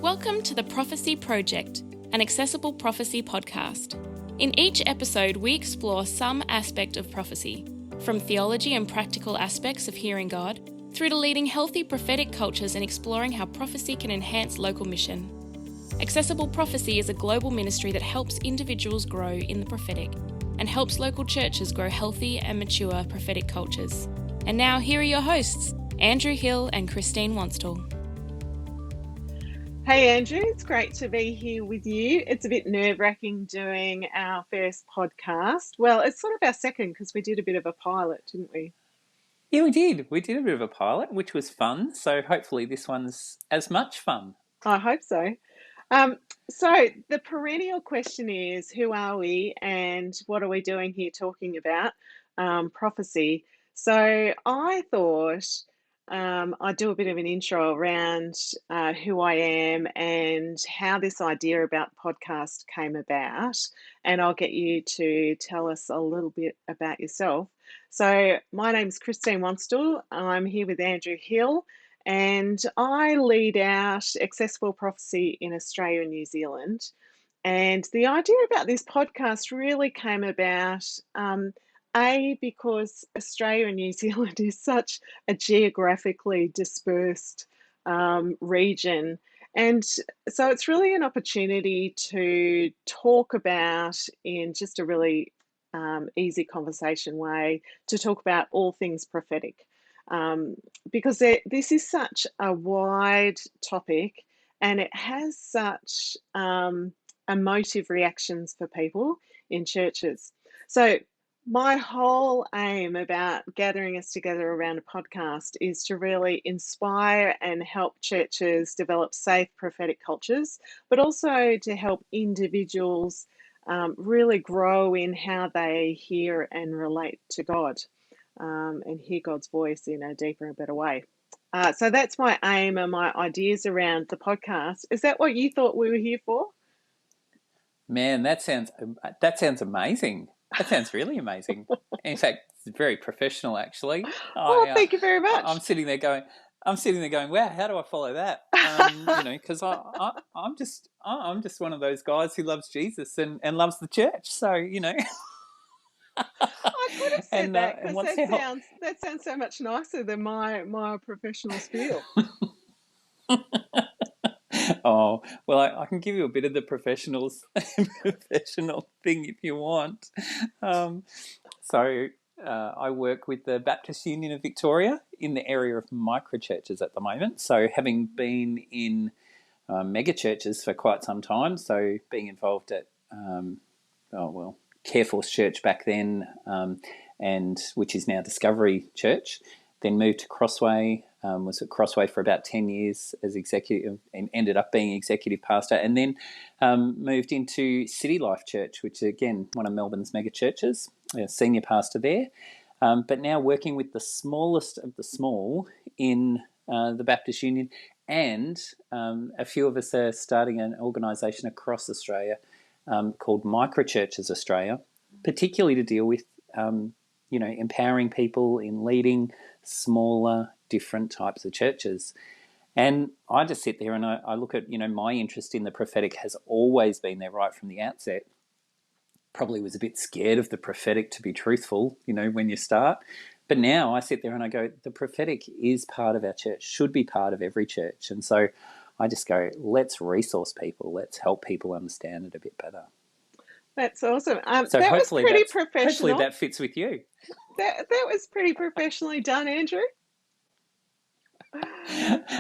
Welcome to the Prophecy Project, an accessible prophecy podcast. In each episode, we explore some aspect of prophecy, from theology and practical aspects of hearing God, through to leading healthy prophetic cultures and exploring how prophecy can enhance local mission. Accessible Prophecy is a global ministry that helps individuals grow in the prophetic and helps local churches grow healthy and mature prophetic cultures. And now, here are your hosts, Andrew Hill and Christine Wanstall. Hey Andrew, it's great to be here with you. It's a bit nerve-wracking doing our first podcast. Well, it's sort of our second because we did a bit of a pilot, didn't we? Yeah, we did. We did a bit of a pilot, which was fun. So hopefully this one's as much fun. I hope so. So the perennial question is, who are we and what are we doing here talking about prophecy? So I thought I'd do a bit of an intro around who I am and how this idea about the podcast came about, and I'll get you to tell us a little bit about yourself. So my name's Christine Wanstall. I'm here with Andrew Hill, and I lead out Accessible Prophecy in Australia and New Zealand. And the idea about this podcast really came about, because Australia and New Zealand is such a geographically dispersed region. And so it's really an opportunity to talk about, in just a really easy conversation way, to talk about all things prophetic. Because this is such a wide topic and it has such emotive reactions for people in churches. So my whole aim about gathering us together around a podcast is to really inspire and help churches develop safe prophetic cultures, but also to help individuals really grow in how they hear and relate to God. And hear God's voice in a deeper and better way. So that's my aim and my ideas around the podcast. Is that what you thought we were here for? Man, that sounds amazing. That sounds really amazing. In fact, it's very professional, actually. Thank you very much. I'm sitting there going, wow, how do I follow that? Because I'm just one of those guys who loves Jesus and loves the church. So, I could have said that because that sounds so much nicer than my professional spiel. Oh, well, I can give you a bit of the professional thing if you want. I work with the Baptist Union of Victoria in the area of microchurches at the moment. So having been in mega churches for quite some time, so being involved at, Careforce Church back then, and which is now Discovery Church, then moved to Crossway, was at Crossway for about 10 years as executive and ended up being executive pastor, and then moved into City Life Church, which is, again, one of Melbourne's mega churches, senior pastor there, but now working with the smallest of the small in the Baptist Union, and a few of us are starting an organisation across Australia called Microchurches Australia, particularly to deal with, empowering people in leading smaller, different types of churches. And I just sit there and I look at, my interest in the prophetic has always been there right from the outset. Probably was a bit scared of the prophetic, to be truthful, when you start. But now I sit there and I go, the prophetic is part of our church, should be part of every church. And so I just go, let's resource people, let's help people understand it a bit better. That's awesome. So that was pretty professional. Hopefully that fits with you. That was pretty professionally done, Andrew.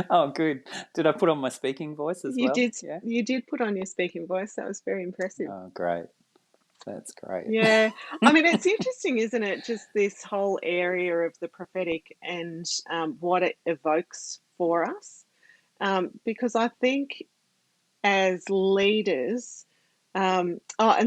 Oh, good. Did I put on my speaking voice as well? You did. Yeah. You did put on your speaking voice. That was very impressive. Oh, great. That's great. Yeah. I mean, it's interesting, isn't it? Just this whole area of the prophetic and what it evokes for us. Because I think as leaders, and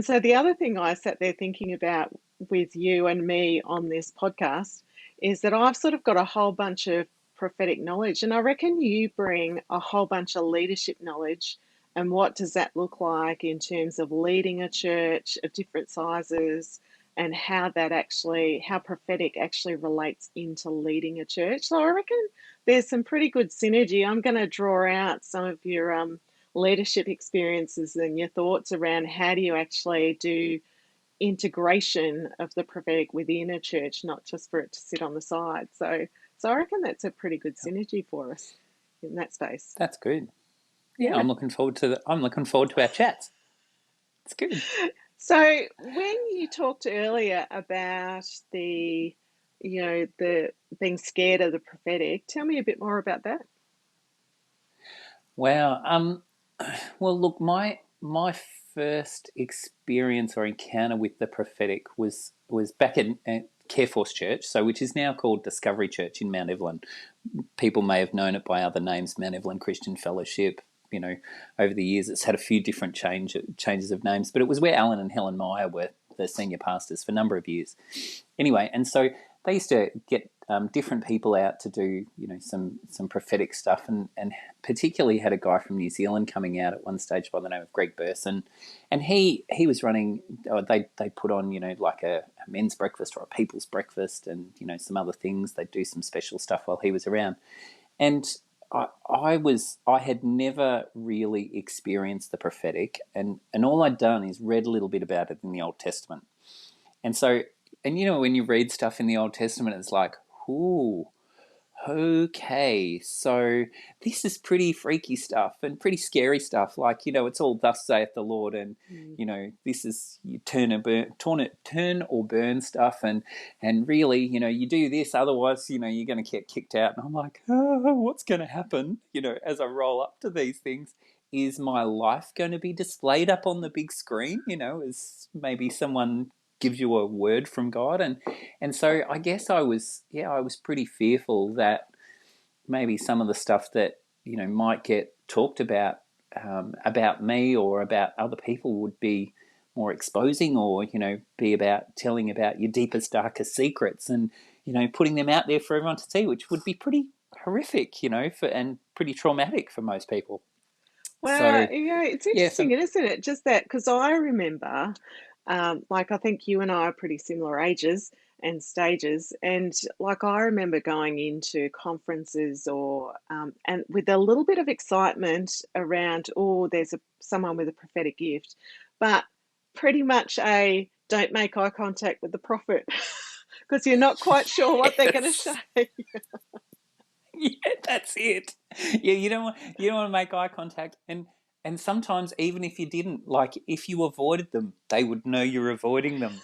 so the other thing I sat there thinking about with you and me on this podcast is that I've sort of got a whole bunch of prophetic knowledge, and I reckon you bring a whole bunch of leadership knowledge. And what does that look like in terms of leading a church of different sizes, and how prophetic actually relates into leading a church? So I reckon there's some pretty good synergy. I'm going to draw out some of your leadership experiences and your thoughts around how do you actually do integration of the prophetic within a church, not just for it to sit on the side. So I reckon that's a pretty good synergy for us in that space. That's good. Yeah, Yeah. I'm looking forward to our chats. It's good. So when you talked earlier about the being scared of the prophetic, tell me a bit more about that. Wow. Well, look, my first experience or encounter with the prophetic was back at Careforce Church, which is now called Discovery Church in Mount Evelyn. People may have known it by other names, Mount Evelyn Christian Fellowship. Over the years, it's had a few different changes of names, but it was where Alan and Helen Meyer were the senior pastors for a number of years. Anyway, and so they used to get different people out to do, some prophetic stuff, and particularly had a guy from New Zealand coming out at one stage by the name of Greg Burson, and he was running. They put on, like a men's breakfast or a people's breakfast, and some other things. They'd do some special stuff while he was around, and I had never really experienced the prophetic, and all I'd done is read a little bit about it in the Old Testament, and so. And when you read stuff in the Old Testament, it's like, ooh, okay, so this is pretty freaky stuff and pretty scary stuff. Like, it's all thus saith the Lord, and this is you turn or burn stuff, and really, you do this, otherwise, you're going to get kicked out. And I'm like, oh, what's going to happen? As I roll up to these things. Is my life going to be displayed up on the big screen? As maybe someone gives you a word from God, and so I guess I was pretty fearful that maybe some of the stuff that might get talked about me or about other people would be more exposing, or be about telling about your deepest, darkest secrets, and putting them out there for everyone to see, which would be pretty horrific, and pretty traumatic for most people. Well, So it's yeah, interesting, isn't it? Just that, because I remember, I think you and I are pretty similar ages and stages, and I remember going into conferences and with a little bit of excitement around, oh, there's someone with a prophetic gift, but pretty much don't make eye contact with the prophet because you're not quite sure what they're going to say. Yeah, that's it. Yeah, you don't want to make eye contact, and sometimes even if you didn't, like if you avoided them, they would know you're avoiding them,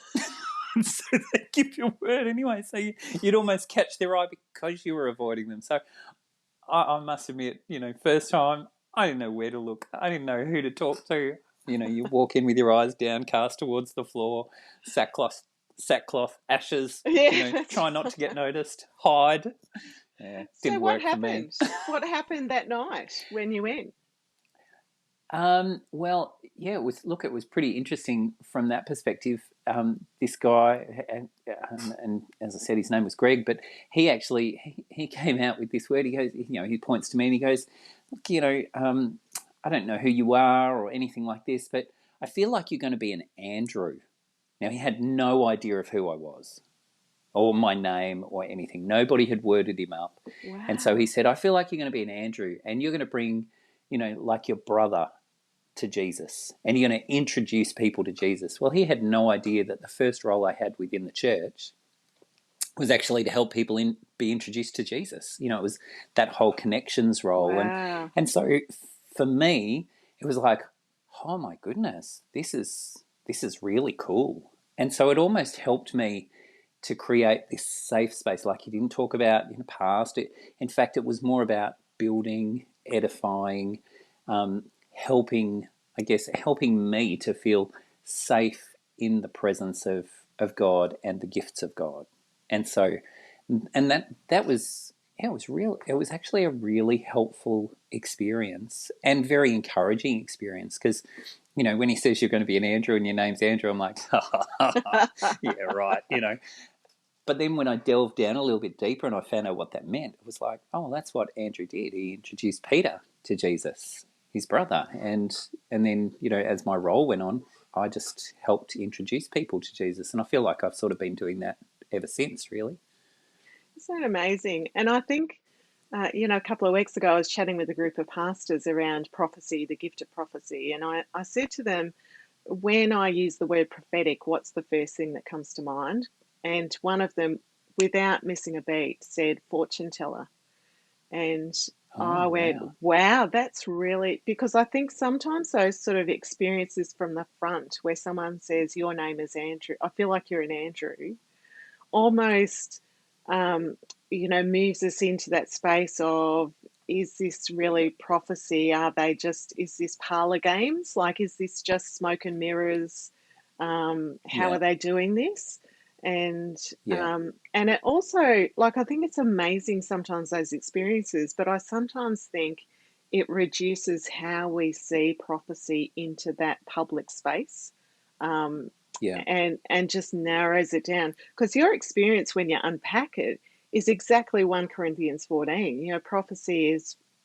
so they give you a word anyway. So you'd almost catch their eye because you were avoiding them. So I must admit, first time I didn't know where to look. I didn't know who to talk to. You walk in with your eyes downcast towards the floor, sackcloth, ashes. Yeah, try not to get noticed, hide. Yeah, so didn't what work for me. happened? What happened that night when you went? Well, yeah, it was pretty interesting from that perspective. This guy, and as I said, his name was Greg, but he came out with this word. He goes, he points to me and he goes, look, I don't know who you are or anything like this, but I feel like you're going to be an Andrew. Now, he had no idea of who I was or my name or anything. Nobody had worded him up. Wow. And so he said, I feel like you're going to be an Andrew, and you're going to bring, like your brother to Jesus, and you're going to introduce people to Jesus. Well, he had no idea that the first role I had within the church was actually to help people be introduced to Jesus. It was that whole connections role. Wow. And so for me, it was like, oh my goodness, this is really cool. And so it almost helped me to create this safe space, like you didn't talk about in the past. In fact, it was more about building, edifying, helping me to feel safe in the presence of God and the gifts of God. And so, and that was, yeah, it was real. It was actually a really helpful experience and very encouraging experience, because when he says you're going to be an Andrew and your name's Andrew, I'm like, yeah, right, But then when I delved down a little bit deeper and I found out what that meant, it was like, oh, that's what Andrew did. He introduced Peter to Jesus, his brother. And then, as my role went on, I just helped introduce people to Jesus. And I feel like I've sort of been doing that ever since, really. Isn't that amazing? And I think A couple of weeks ago, I was chatting with a group of pastors around prophecy, the gift of prophecy, and I said to them, when I use the word prophetic, what's the first thing that comes to mind? And one of them, without missing a beat, said fortune teller. And Oh, I went, wow. wow, that's really, because I think sometimes those sort of experiences from the front where someone says, your name is Andrew, I feel like you're an Andrew, almost, um, moves us into that space of, is this really prophecy? Is this parlor games? Like, is this just smoke and mirrors? How Yeah, are they doing this? And yeah, and it also, like, I think it's amazing sometimes those experiences, but I sometimes think it reduces how we see prophecy into that public space. Um, yeah, and just narrows it down, because your experience when you unpack it is exactly 1 Corinthians 14. Prophecy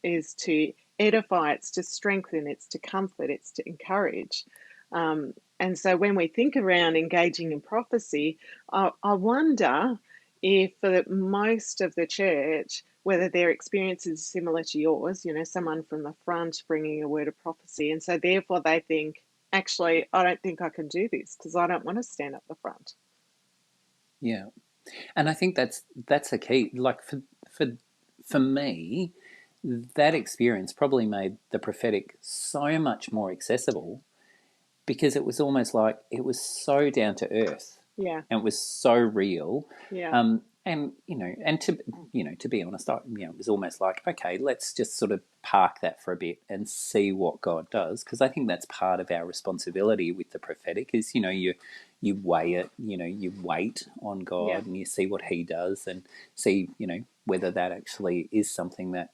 is to edify, it's to strengthen, it's to comfort, it's to encourage. And so when we think around engaging in prophecy, I wonder if for most of the church, whether their experience is similar to yours, someone from the front bringing a word of prophecy, and so therefore they think, actually, I don't think I can do this because I don't want to stand up the front. yeah. And I think that's a key. Like for me, that experience probably made the prophetic so much more accessible because it was almost like it was so down to earth Yeah, and it was so real. yeah, And to be honest, it was almost like, okay, let's just sort of park that for a bit and see what God does, because I think that's part of our responsibility with the prophetic is you weigh it, you wait on yeah, God and you see what He does and see whether that actually is something that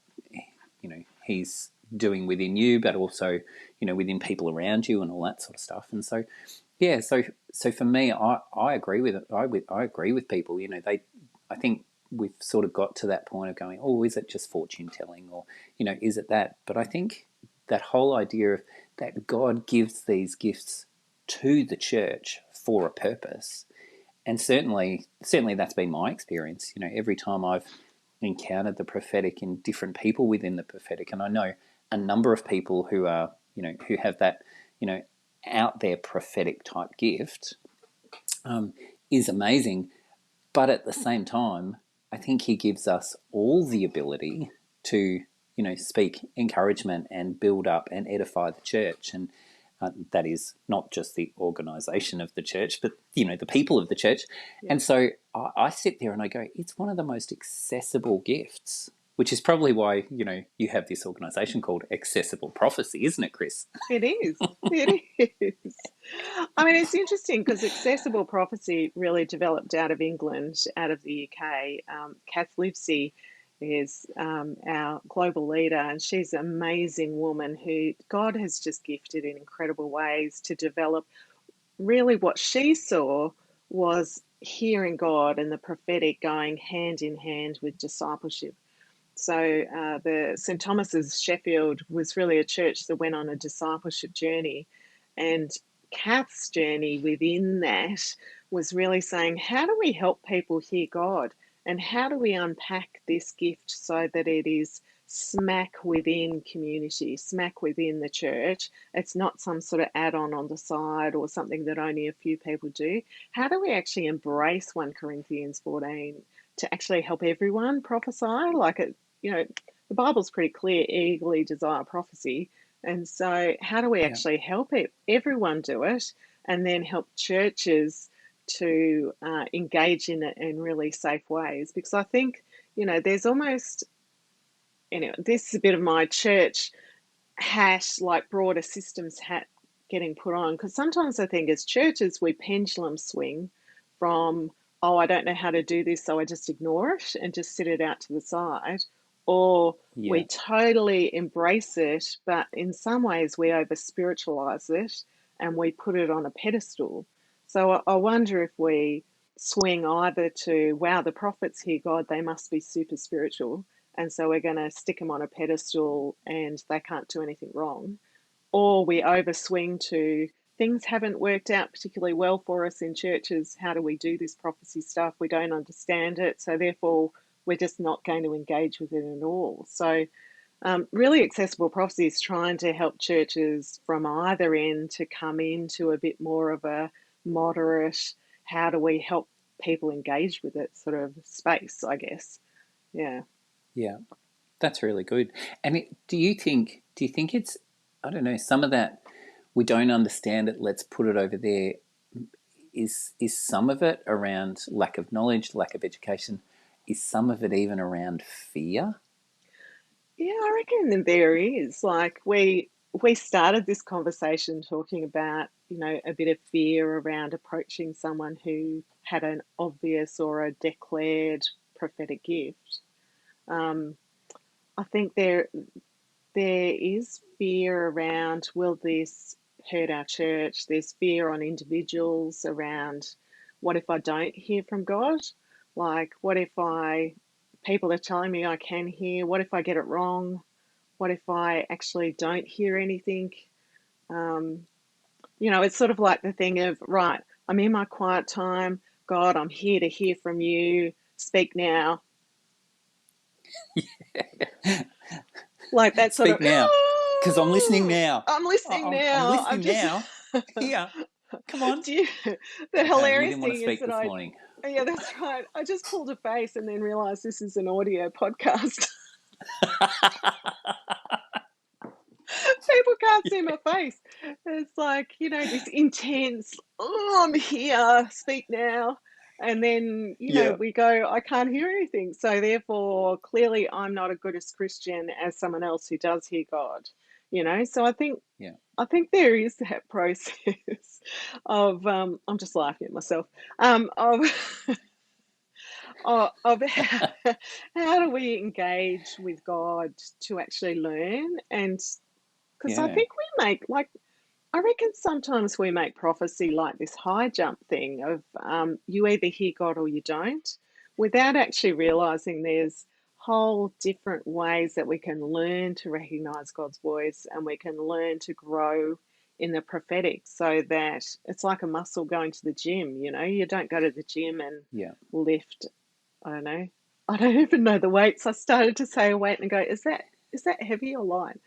He's doing within you, but also within people around you and all that sort of stuff. And so yeah, so for me, I agree with it. I agree with people. I think we've sort of got to that point of going, oh, is it just fortune telling, or is it that? But I think that whole idea of that God gives these gifts to the church for a purpose, and certainly that's been my experience. Every time I've encountered the prophetic in different people within the prophetic, and I know a number of people who are who have that you know out there prophetic type gift, um, is amazing. But at the same time, I think he gives us all the ability to speak encouragement and build up and edify the church, and that is not just the organisation of the church, but the people of the church. yeah. And so I sit there and I go, it's one of the most accessible gifts, which is probably why you have this organisation called Accessible Prophecy, isn't it, Chris? It is. It is. I mean, it's interesting because accessible prophecy really developed out of England, out of the UK. Kath Livesey is our global leader, and she's an amazing woman who God has just gifted in incredible ways to develop. Really, what she saw was hearing God and the prophetic going hand in hand with discipleship. So the St. Thomas's Sheffield was really a church that went on a discipleship journey, and Kath's journey within that was really saying, how do we help people hear God, and how do we unpack this gift so that it is smack within community, smack within the church? It's not some sort of add-on on the side or something that only a few people do. How do we actually embrace 1 Corinthians 14 to actually help everyone prophesy? Like, the Bible's pretty clear, eagerly desire prophecy. And so, how do we Yeah, actually help everyone do it, and then help churches to engage in it in really safe ways? Because I think, there's almost, anyway, this is a bit of my church hat, like broader systems hat getting put on. Because sometimes I think as churches, we pendulum swing from, oh, I don't know how to do this, so I just ignore it and just sit it out to the side. Or we yeah, totally embrace it, but in some ways we over spiritualize it and we put it on a pedestal. So I wonder if we swing either to, wow, the prophets hear God, they must be super spiritual, and so we're going to stick them on a pedestal and they can't do anything wrong. Or we overswing to, things haven't worked out particularly well for us in churches. How do we do this prophecy stuff? We don't understand it. So therefore, we're just not going to engage with it at all. So really accessible prophecy is trying to help churches from either end to come into a bit more of a moderate, how do we help people engage with it sort of space, I guess. Yeah. Yeah, that's really good. And do you think it's, I don't know, some of that, we don't understand it, let's put it over there, is some of it around lack of knowledge, lack of education? Is some of it even around fear? Yeah, I reckon there is. Like we started this conversation talking about, a bit of fear around approaching someone who had an obvious or a declared prophetic gift. Um, I think there is fear around, will this hurt our church? There's fear on individuals around, what if I don't hear from God? Like, what if people are telling me I can hear? What if I get it wrong? What if I actually don't hear anything? Um, it's sort of like the thing of, right, I'm in my quiet time. God, I'm here to hear from you. Speak now. Like that sort of, Speak now, because I'm listening now. I'm listening I'm now. I'm listening just, now. Here, come on. do you, the Okay, you hilarious didn't want to thing is speak that this morning. yeah, that's right. I just pulled a face and then realized this is an audio podcast. People can't see my face. It's like, this intense, oh, I'm here, speak now. And then, Yeah, we go, I can't hear anything. So therefore, clearly I'm not as good as Christian as someone else who does hear God. So yeah, I think there is that process of I'm just laughing at myself, of of how do we engage with God to actually learn. And because I yeah, think we make, like, I reckon sometimes we make prophecy like this high jump thing of you either hear God or you don't, without actually realizing there's whole different ways that we can learn to recognize God's voice, and we can learn to grow in the prophetic, so that it's like a muscle going to the gym. You don't go to the gym and yeah. lift, I don't know, I don't even know the weights. I started to say a weight and go, is that heavy or light?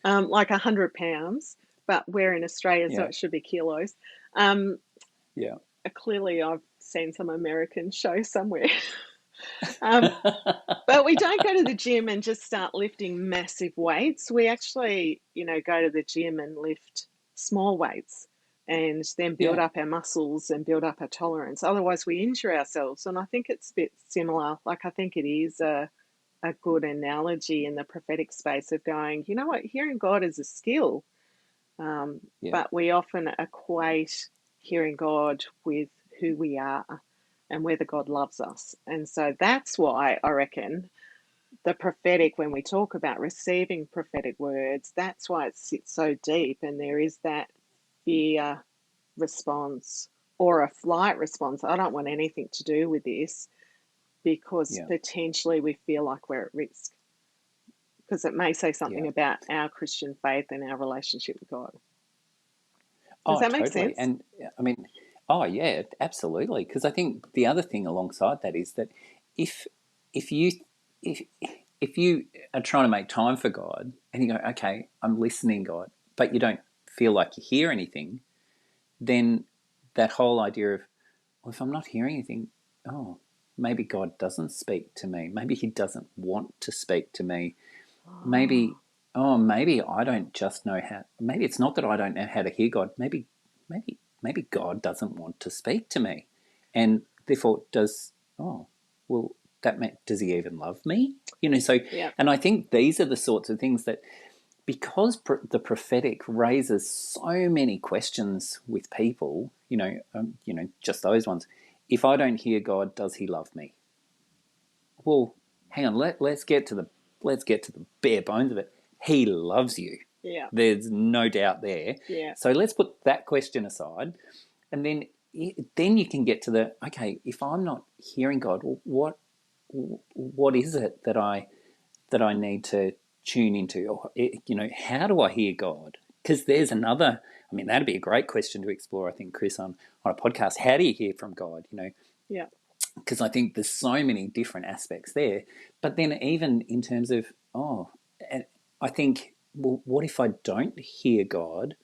Like 100 pounds, but we're in Australia, so Yeah, it should be kilos. Um, yeah. Clearly, I've seen some American show somewhere. um, but we don't go to the gym and just start lifting massive weights. We actually, go to the gym and lift small weights and then build Yeah, up our muscles and build up our tolerance. Otherwise, we injure ourselves. And I think it's a bit similar. Like, I think it is a good analogy in the prophetic space of going, you know what, hearing God is a skill, yeah, but we often equate hearing God with who we are and whether God loves us. And so that's why I reckon the prophetic, when we talk about receiving prophetic words, that's why it sits so deep. And there is that fear response or a flight response. I don't want anything to do with this, because yeah, potentially we feel like we're at risk, because it may say yeah. something about our Christian faith and our relationship with God. Does Oh, that make totally. sense? And I mean, oh yeah, absolutely. Because I think the other thing alongside that is that if if you if if you are trying to make time for God and you go, okay, I'm listening, God, but you don't feel like you hear anything, then that whole idea of, well, if I'm not hearing anything, oh, maybe God doesn't speak to me. Maybe He doesn't want to speak to me. Oh, Maybe, oh, maybe I don't just know how. Maybe it's not that I don't know how to hear God. Maybe God doesn't want to speak to me, and therefore does. Oh, well, does He even love me? So, yeah. and I think these are the sorts of things that, because the prophetic raises so many questions with people. Just those ones. If I don't hear God, does He love me? Well, hang on. Let's get to the bare bones of it. He loves you. Yeah. There's no doubt there. Yeah. So let's put that question aside, and then you can get to the, okay. If I'm not hearing God, what is it that I need to tune into? Or, how do I hear God? Because there's another. I mean, that'd be a great question to explore, I think, Chris, on a podcast. How do you hear from God? Yeah. because I think there's so many different aspects there. But then even in terms of, I think, well, what if I don't hear God?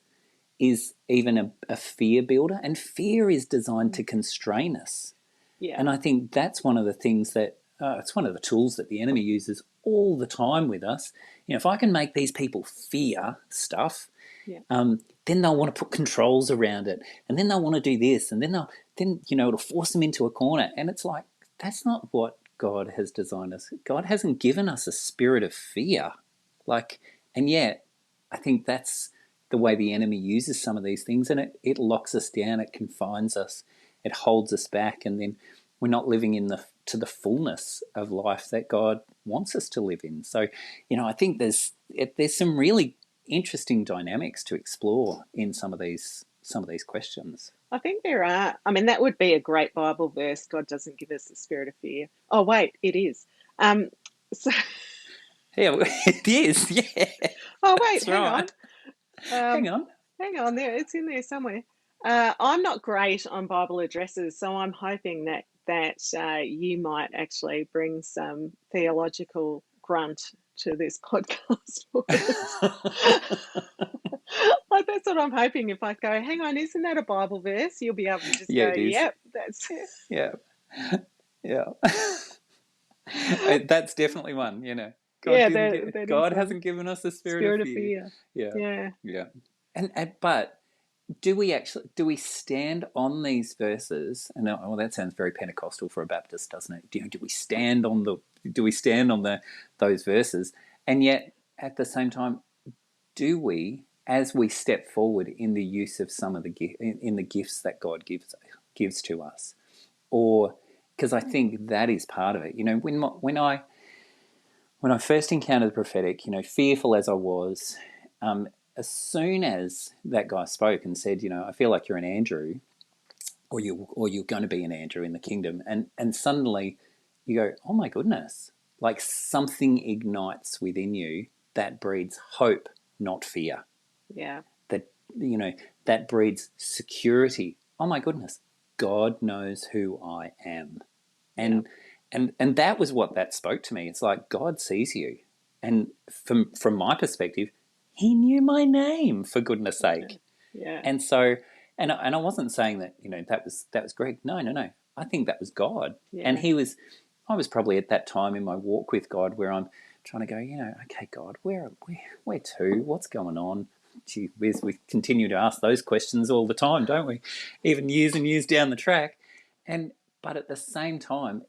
Is even a fear builder, and fear is designed to constrain us. Yeah. And I think that's one of the things that it's one of the tools that the enemy uses all the time with us. If I can make these people fear stuff, Yeah. then they'll want to put controls around it, and then they'll want to do this, and then it'll force them into a corner. And it's like, that's not what God has designed us. God hasn't given us a spirit of fear, and yet I think that's the way the enemy uses some of these things, and it locks us down, it confines us, it holds us back, and then we're not living to the fullness of life that God wants us to live in. So, I think there's some really interesting dynamics to explore in some of these questions. I think there are. I mean, that would be a great Bible verse. God doesn't give us the spirit of fear. Oh, wait, it is. So. Yeah, it is. Yeah. Oh, wait, hang right. Hang on. Hang on, it's in there somewhere. I'm not great on Bible addresses, so I'm hoping that you might actually bring some theological grunt to this podcast for us. That's what I'm hoping. If I go, hang on, isn't that a Bible verse? You'll be able to just Yeah, go, it is. yep, that's it. Yeah. Yeah. That's definitely one, God hasn't given us a spirit of fear. Yeah. But do we stand on these verses? And that sounds very Pentecostal for a Baptist, doesn't it? Do we stand on those verses? And yet at the same time, do we, as we step forward in the use of some of the gifts that God gives to us, or because I think that is part of it. When I first encountered the prophetic, fearful as I was, as soon as that guy spoke and said, I feel like you're an Andrew, or you're going to be an Andrew in the kingdom, and suddenly you go, oh my goodness, like something ignites within you that breeds hope, not fear. Yeah. That breeds security. Oh my goodness, God knows who I am. And that was what that spoke to me. It's like, God sees you. And from my perspective, he knew my name, for goodness sake. Yeah. And so, and I wasn't saying that, that was Greg. No. I think that was God. Yeah. And I was probably at that time in my walk with God where I'm trying to go, okay, God, where to? What's going on? Gee whiz, we continue to ask those questions all the time, don't we? Even years and years down the track. But at the same time,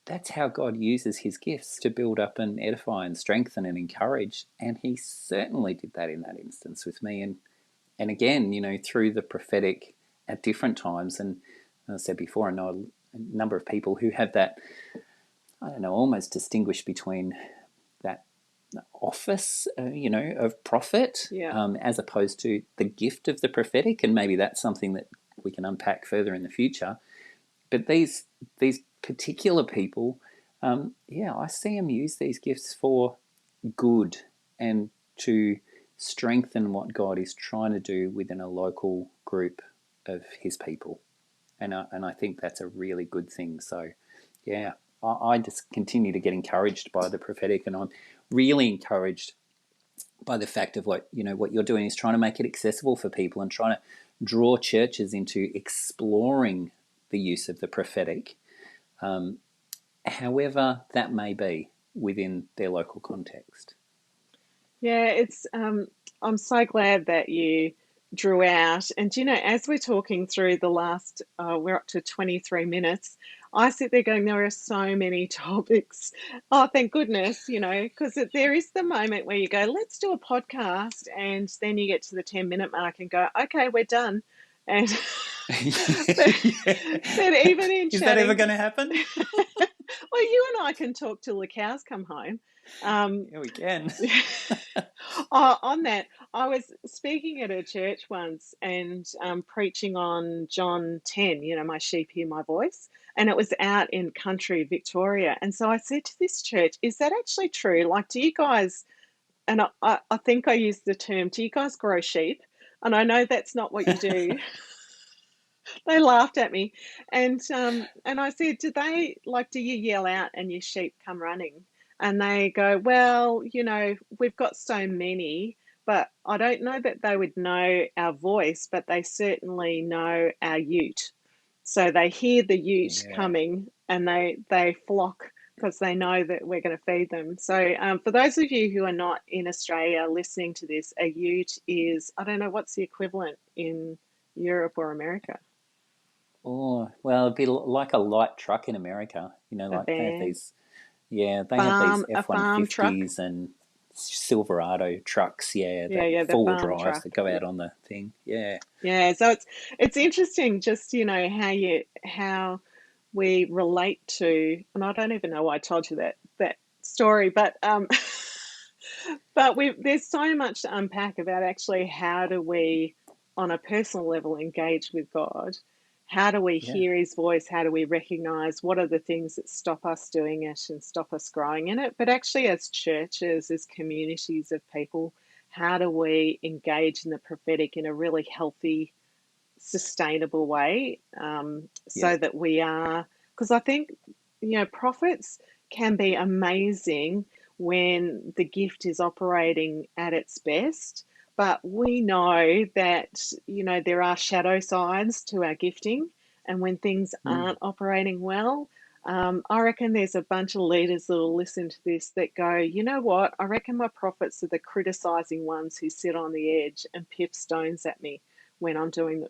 that's how God uses his gifts to build up and edify and strengthen and encourage. And he certainly did that in that instance with me. And again, through the prophetic at different times. And as I said before, I know a number of people who have that, I don't know, almost distinguish between that office, of prophet, as opposed to the gift of the prophetic. And maybe that's something that we can unpack further in the future. But these particular people, I see them use these gifts for good and to strengthen what God is trying to do within a local group of his people. And I think that's a really good thing. So, I just continue to get encouraged by the prophetic, and I'm really encouraged by the fact of what you're doing is trying to make it accessible for people and trying to draw churches into exploring the use of the prophetic, however that may be within their local context. Yeah, it's. I'm so glad that you drew out, and as we're talking through the last, we're up to 23 minutes. I sit there going, there are so many topics. Oh, thank goodness, because there is the moment where you go, let's do a podcast, and then you get to the 10-minute mark and go, okay, we're done. And but even in is that ever going to happen? Well, you and I can talk till the cows come home. Yeah, we can. On that, I was speaking at a church once and preaching on John 10, my sheep hear my voice. And it was out in country Victoria. And so I said to this church, is that actually true? Like, do you guys, and I think I used the term, do you guys grow sheep? And I know that's not what you do. They laughed at me, and I said, do you yell out and your sheep come running? And they go, well, we've got so many, but I don't know that they would know our voice, but they certainly know our ute. So they hear the ute Yeah. coming, and they flock because they know that we're going to feed them. So for those of you who are not in Australia listening to this, a ute is, I don't know, what's the equivalent in Europe or America? Oh, well, it'd be like a light truck in America. A Like they have van, these, yeah, they have these a farm truck. F-150s and Silverado trucks, yeah, Yeah, that yeah, the four-wheel farm drives truck. that go Yeah, out on the thing. Yeah, yeah. So it's interesting, just how we relate to, and I don't even know why I told you that story, but but there's so much to unpack about actually how do we, on a personal level, engage with God. How do we yeah, hear his voice? How do we recognize what are the things that stop us doing it and stop us growing in it? But actually, as churches, as communities of people, how do we engage in the prophetic in a really healthy, sustainable way, yeah, so that we are, because I think, prophets can be amazing when the gift is operating at its best. But we know that, there are shadow sides to our gifting. And when things mm, aren't operating well, I reckon there's a bunch of leaders that will listen to this that go, you know what? I reckon my prophets are the criticizing ones who sit on the edge and pip stones at me when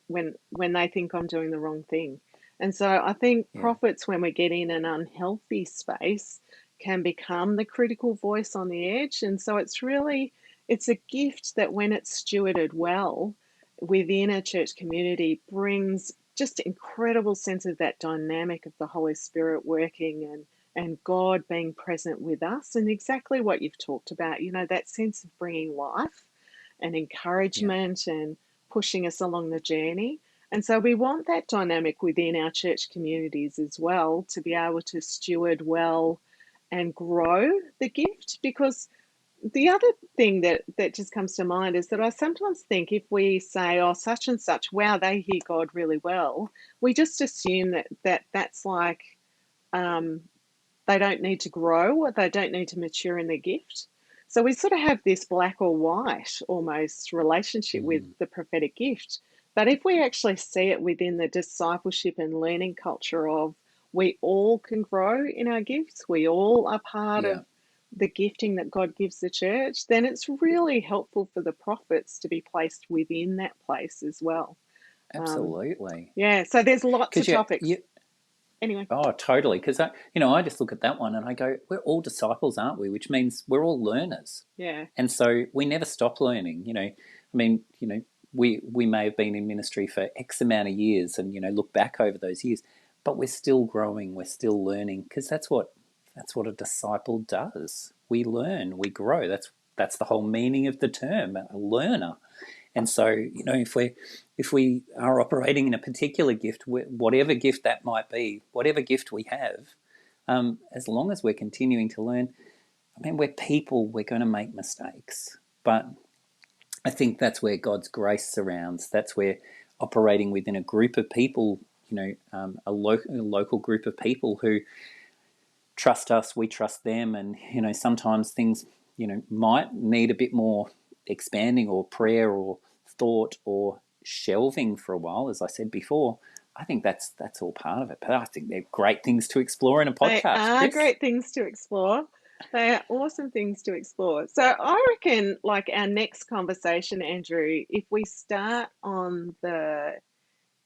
when they think I'm doing the wrong thing. And so I think yeah, prophets, when we get in an unhealthy space, can become the critical voice on the edge. And so it's a gift that, when it's stewarded well within a church community, brings just incredible sense of that dynamic of the Holy Spirit working, and God being present with us, and exactly what you've talked about, that sense of bringing life and yeah, encouragement and pushing us along the journey. And so we want that dynamic within our church communities as well, to be able to steward well and grow the gift. Because the other thing that just comes to mind is that I sometimes think, if we say, oh, such and such, wow, they hear God really well, we just assume that's like, um, they don't need to grow, or they don't need to mature in their gift. So we sort of have this black or white almost relationship with mm, the prophetic gift. But if we actually see it within the discipleship and learning culture of, we all can grow in our gifts, we all are part of yeah, the gifting that God gives the church, then it's really helpful for the prophets to be placed within that place as well. Um, absolutely. yeah, so there's lots of Because topics. you, Anyway, oh, totally. Because I just look at that one and I go, we're all disciples, aren't we? Which means we're all learners, yeah, and so we never stop learning. I mean, we may have been in ministry for X amount of years, and look back over those years, but we're still growing, we're still learning, because that's what a disciple does. We learn, we grow. That's the whole meaning of the term, a learner. And so, if we are operating in a particular gift, whatever gift that might be, whatever gift we have, as long as we're continuing to learn, I mean, we're people, we're going to make mistakes. But I think that's where God's grace surrounds. That's where operating within a group of people, a local group of people who trust us, we trust them, and sometimes things might need a bit more expanding, or prayer, or thought, or shelving for a while, as I said before. I think that's all part of it. But I think they're great things to explore in a they podcast, are Chris. great things to explore. They are awesome things to explore. So I reckon, like, our next conversation, Andrew, if we start on the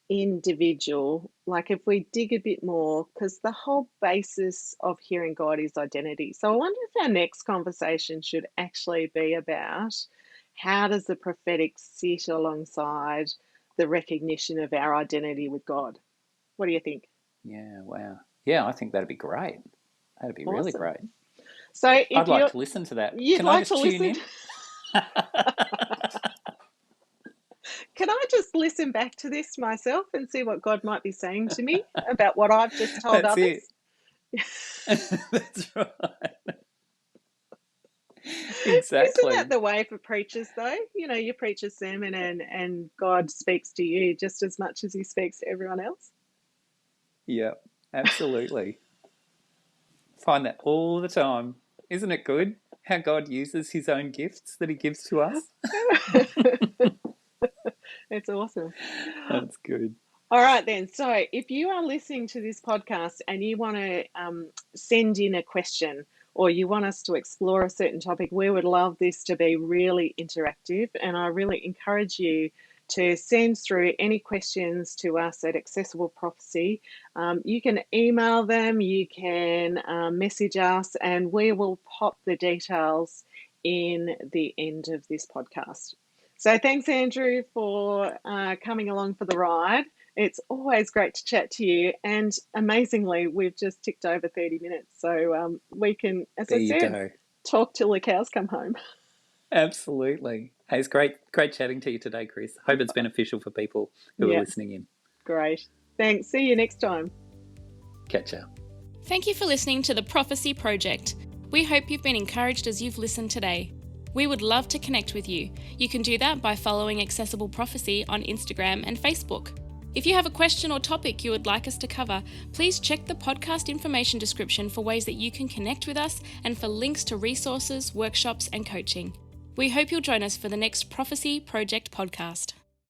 individual, like if we dig a bit more, because the whole basis of hearing God is identity. So I wonder if our next conversation should actually be about, how does the prophetic sit alongside the recognition of our identity with God? What do you think? Yeah, wow. Yeah, I think that'd be great. That'd be really Awesome. great. So I'd if like to listen to that. you'd Can I like to just tune listen, in? can I just listen back to this myself and see what God might be saying to me about what I've just told That's it. others? That's right. Isn't Exactly. that the way for preachers, though? You know, you preach a sermon and God speaks to you just as much as he speaks to everyone else. Yeah, absolutely. Find that all the time. Isn't it good how God uses his own gifts that he gives to us? It's awesome. That's good. All right, then. So, if you are listening to this podcast and you want to send in a question or you want us to explore a certain topic, we would love this to be really interactive. And I really encourage you to send through any questions to us at Accessible Prophecy. You can email them, you can message us, and we will pop the details in the end of this podcast. So, thanks, Andrew, for coming along for the ride. It's always great to chat to you. And amazingly, we've just ticked over 30 minutes. So we can, as There I you said, go. talk till the cows come home. Absolutely. Hey, it's great chatting to you today, Chris. Hope it's beneficial for people who are Yeah, listening in. great. Thanks. See you next time. Catch ya. Thank you for listening to the Prophecy Project. We hope you've been encouraged as you've listened today. We would love to connect with you. You can do that by following Accessible Prophecy on Instagram and Facebook. If you have a question or topic you would like us to cover, please check the podcast information description for ways that you can connect with us and for links to resources, workshops, and coaching. We hope you'll join us for the next Prophecy Project podcast.